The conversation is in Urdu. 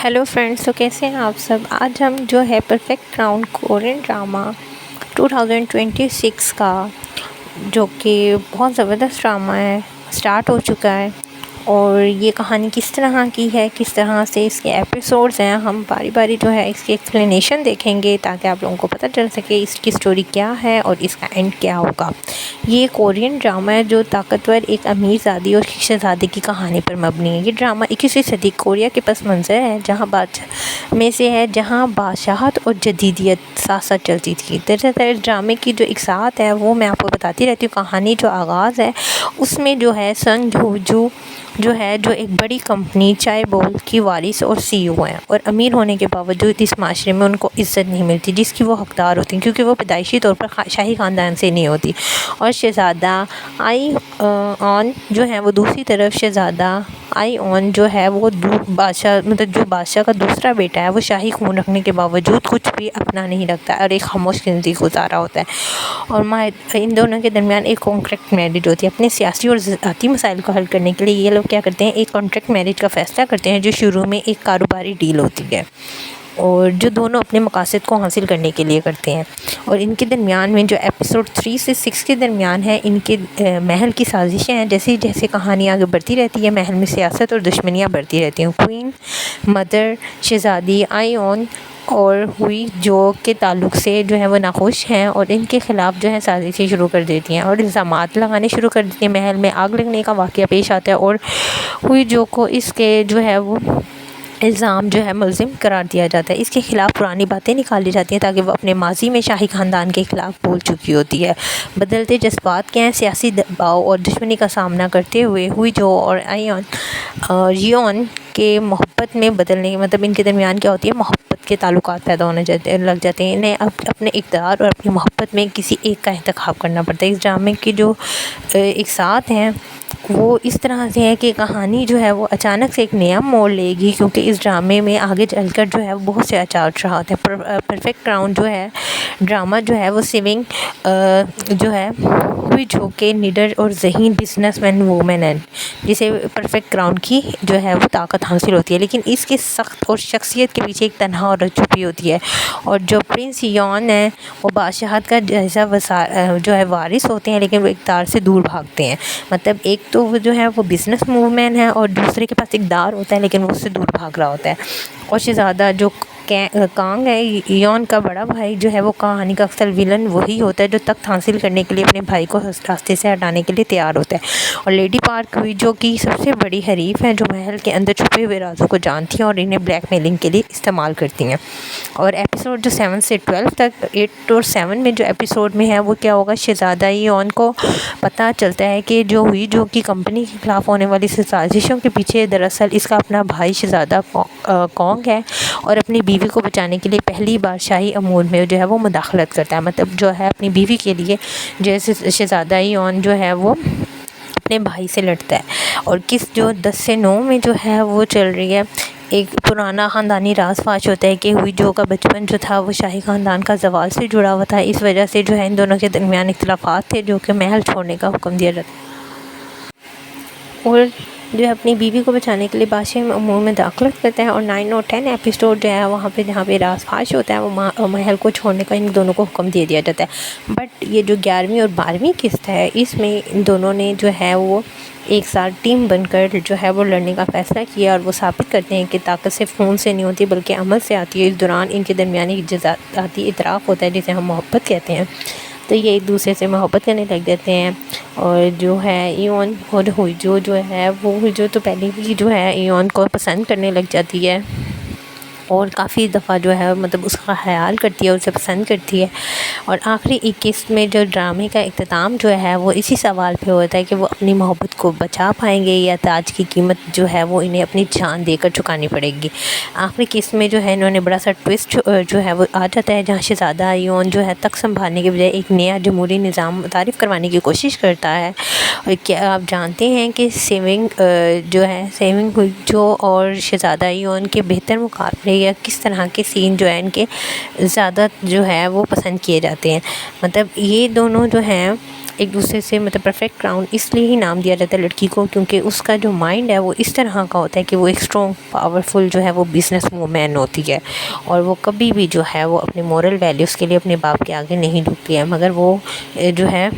ہیلو فرینڈس، تو کیسے ہیں آپ سب؟ آج ہم جو ہے پرفیکٹ کراؤن کورین ڈرامہ 2026 کا، جو کہ بہت زبردست ڈرامہ ہے، سٹارٹ ہو چکا ہے۔ اور یہ کہانی کس طرح کی ہے، کس طرح سے اس کے ایپیسوڈز ہیں، ہم باری باری جو ہے اس کی ایکسپلینیشن دیکھیں گے تاکہ آپ لوگوں کو پتہ چل سکے اس کی سٹوری کیا ہے اور اس کا اینڈ کیا ہوگا۔ یہ کورین ڈرامہ ہے جو طاقتور ایک امیر زادی اور شہزادے کی کہانی پر مبنی ہے۔ یہ ڈرامہ 21ویں صدی کوریا کے پس منظر ہے جہاں بادشاہت اور جدیدیت ساتھ ساتھ چلتی تھی۔ دراصل اس ڈرامے کی جو اقساط ہے وہ میں آپ کو بتاتی رہتی ہوں۔ کہانی جو آغاز ہے اس میں جو ہے سنگ ہو جو ایک بڑی کمپنی چائے بول کی وارث اور سی ای او ہیں، اور امیر ہونے کے باوجود اس معاشرے میں ان کو عزت نہیں ملتی جس کی وہ حقدار ہوتی ہیں، کیونکہ وہ پیدائشی طور پر شاہی خاندان سے نہیں ہوتی۔ اور شہزادہ آئی آن جو ہے وہ دوسری طرف شہزادہ آئی آن جو ہے وہ بادشاہ کا دوسرا بیٹا ہے، وہ شاہی خون رکھنے کے باوجود کچھ بھی اپنا نہیں رکھتا اور ایک خاموش زندگی گزارا ہوتا ہے۔ اور ان دونوں کے درمیان ایک کانٹریکٹ میرج ہوتی ہے۔ اپنے سیاسی اور ذاتی مسائل کو حل کرنے کے لیے یہ لوگ کیا کرتے ہیں، ایک کانٹریکٹ میرج کا فیصلہ کرتے ہیں جو شروع میں ایک کاروباری ڈیل ہوتی ہے، اور جو دونوں اپنے مقاصد کو حاصل کرنے کے لیے کرتے ہیں۔ اور ان کے درمیان میں جو ایپیسوڈ 3 سے 6 کے درمیان ہے، ان کے محل کی سازشیں ہیں۔ جیسے جیسے کہانی آگے بڑھتی رہتی ہے، محل میں سیاست اور دشمنیاں بڑھتی رہتی ہیں۔ کوئین مدر شہزادی آئی آن اور ہوئی جو کے تعلق سے جو ہے وہ ناخوش ہیں اور ان کے خلاف جو ہے سازشیں شروع کر دیتی ہیں اور الزامات لگانے شروع کر دیتی ہیں۔ محل میں آگ لگنے کا واقعہ پیش آتا ہے اور ہوئی جو کو اس کے جو ہے وہ الزام جو ہے ملزم قرار دیا جاتا ہے۔ اس کے خلاف پرانی باتیں نکالی جاتی ہیں تاکہ وہ اپنے ماضی میں شاہی خاندان کے خلاف بول چکی ہوتی ہے۔ بدلتے جذبات کے ہیں، سیاسی دباؤ اور دشمنی کا سامنا کرتے ہوئے ہوئی جو اور یون کے محبت میں بدلنے ان کے درمیان کیا ہوتی ہے، محبت کے تعلقات پیدا ہونے لگ جاتے ہیں۔ انہیں اپنے اقتدار اور اپنی محبت میں کسی ایک کا انتخاب کرنا پڑتا ہے۔ اس ڈرامے کی جو اقساط ہیں وہ اس طرح سے ہے کہ کہانی جو ہے وہ اچانک سے ایک نیا موڑ لے گی، کیونکہ اس ڈرامے میں آگے چل کر جو ہے بہت سے اچار ہوتے ہیں۔ پرفیکٹ کراؤن جو ہے ڈرامہ جو ہے وہ سیونگ جو ہے ہوئی جو کہ نڈر اور ذہین بزنس مین وومن ہے، جسے پرفیکٹ کراؤن کی جو ہے وہ طاقت حاصل ہوتی ہے، لیکن اس کے سخت اور شخصیت کے پیچھے ایک تنہا اور چھپی ہوتی ہے۔ اور جو پرنس یون ہے وہ بادشاہت کا جو ہے وارث ہوتے ہیں، لیکن وہ اقتدار سے دور بھاگتے ہیں۔ مطلب ایک تو وہ جو ہے وہ بزنس وومن ہے اور دوسرے کے پاس اقتدار ہوتا ہے لیکن وہ اس سے دور بھاگ رہا ہوتا ہے۔ اور شہزادہ جو کانگ ہے، یون کا بڑا بھائی جو ہے، وہ کہانی کا اکثر ویلن وہی ہوتا ہے جو تخت حاصل کرنے کے لیے اپنے بھائی کو راستے سے ہٹانے کے لیے تیار ہوتا ہے۔ اور لیڈی پارک ہوئی جو کہ سب سے بڑی حریف ہے، جو محل کے اندر چھپے ہوئے رازوں کو جانتی ہیں اور انہیں بلیک میلنگ کے لیے استعمال کرتی ہیں۔ اور ایپیسوڈ جو 7 سے 12 تک، 8 اور 7 میں جو ایپیسوڈ میں ہے وہ کیا ہوگا، شہزادہ یون کو پتہ چلتا ہے کہ جو ہوئی جو کی کمپنی کے خلاف ہونے والی سازشوں کے پیچھے دراصل اس کا اپنا بھائی شہزادہ کانگ ہے، اور اپنی بیوی کو بچانے کے لیے پہلی بار شاہی امور میں جو ہے وہ مداخلت کرتا ہے۔ مطلب جو ہے اپنی بیوی کے لیے جیسے شہزادہ یون جو ہے وہ اپنے بھائی سے لڑتا ہے۔ اور جو 10 سے 9 میں جو ہے وہ چل رہی ہے، ایک پرانا خاندانی راز فاش ہوتا ہے کہ ہوئی جو کا بچپن جو تھا وہ شاہی خاندان کا زوال سے جڑا ہوا تھا۔ اس وجہ سے جو ہے ان دونوں کے درمیان اختلافات تھے جو کہ محل چھوڑنے کا حکم دیا جاتا ہے، اور جو ہے اپنی بیوی کو بچانے کے لیے بادشاہی امور میں داخلت کرتا ہے۔ اور 9 اور 10 ایپیسوڈ جو ہے وہاں پہ جہاں پہ راز فاش ہوتا ہے وہ محل کو چھوڑنے کا ان دونوں کو حکم دے دیا جاتا ہے۔ بٹ یہ جو 11ویں اور 12ویں قسط ہے، اس میں ان دونوں نے جو ہے وہ ایک ساتھ ٹیم بن کر جو ہے وہ لڑنے کا فیصلہ کیا، اور وہ ثابت کرتے ہیں کہ طاقت صرف خون سے نہیں ہوتی بلکہ عمل سے آتی ہے۔ اس دوران ان کے درمیان ایک جذباتی اعتراف ہوتا ہے جسے ہم محبت کہتے ہیں، تو یہ ایک دوسرے سے محبت کرنے لگ جاتے ہیں۔ اور جو ہے ایون اور ہوئی جو ہے وہ جو تو پہلے بھی جو ہے ایون کو پسند کرنے لگ جاتی ہے، اور کافی دفعہ جو ہے اس کا خیال کرتی ہے، اسے پسند کرتی ہے۔ اور آخری 21 قسط میں جو ڈرامے کا اختتام جو ہے وہ اسی سوال پہ ہوتا ہے کہ وہ اپنی محبت کو بچا پائیں گے یا تاج کی قیمت جو ہے وہ انہیں اپنی جان دے کر چکانی پڑے گی۔ آخری قسط میں جو ہے انہوں نے بڑا سا ٹوسٹ جو ہے وہ آ جاتا ہے، جہاں شہزادہ ایون جو ہے تخت سنبھالنے کے بجائے ایک نیا جمہوری نظام متعارف کروانے کی کوشش کرتا ہے۔ اور کیا آپ جانتے ہیں کہ سیونگ ہوئی جو اور شہزادہ ایون کے بہتر مقابلے یا کس طرح کے سین جو ہیں ان کے زیادہ جو ہے وہ پسند کیے جاتے ہیں؟ مطلب یہ دونوں جو ہیں ایک دوسرے سے مطلب پرفیکٹ کراؤن اس لیے ہی نام دیا جاتا ہے لڑکی کو کیونکہ اس کا جو مائنڈ ہے وہ اس طرح کا ہوتا ہے کہ وہ ایک اسٹرانگ پاورفل جو ہے وہ بزنس وومین ہوتی ہے، اور وہ کبھی بھی جو ہے وہ اپنے مورل ویلیوز کے لیے اپنے باپ کے آگے نہیں جھکتی ہے، مگر وہ جو ہے